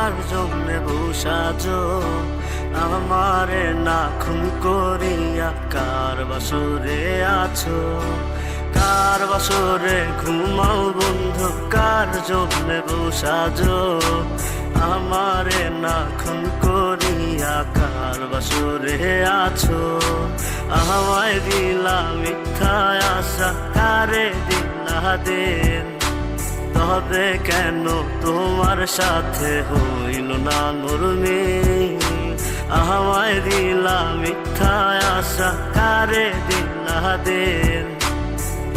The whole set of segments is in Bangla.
কার জন্য বসাজো আমারে না খুন করিয়া কার বাসরে আছো কার বাসরে ঘুমাও বন্ধু কার জন্য বসাজো আমারে না খুন করিয়া কার বাসরে আছো আমায় দিলা মিথ্যা আশা কারে দিলা দিন তবে কেন তোমার সাথে হইল না নরমে আমায় দিলা মিথ্যা আশা কারে দিলা দিন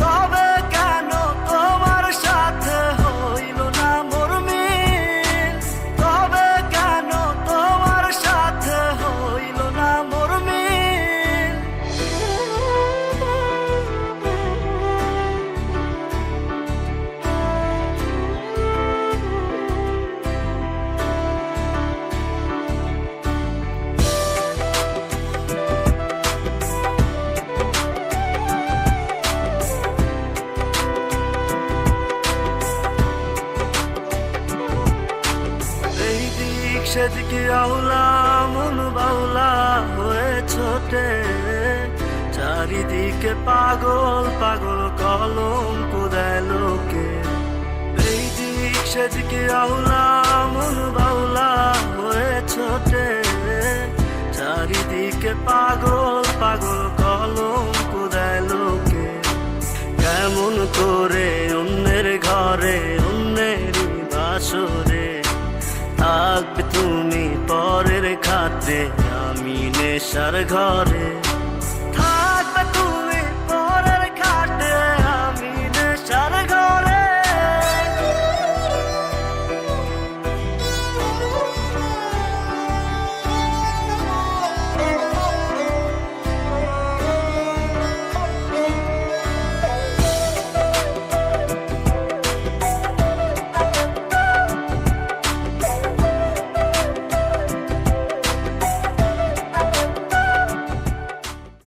তবে কেন তোমার সাথে হইল না মরমে তবে কেন তোমার সাথে হইল না মরমে সেদিকে আউলা মন বাউলা হয়ে ছোটে চারিদিকে পাগল পাগল কলঙ্ক দেয় লোকে এই দিক সেদিকে আউলা মন বাউলা হয়ে ছোটে চারিদিকে পাগল পাগল কলঙ্ক দেয় লোকে কেমন করে অন্যের ঘরে অন্যেরই বাসরে থাকবে তুমি পরের খাতে আমি নেশার ঘরে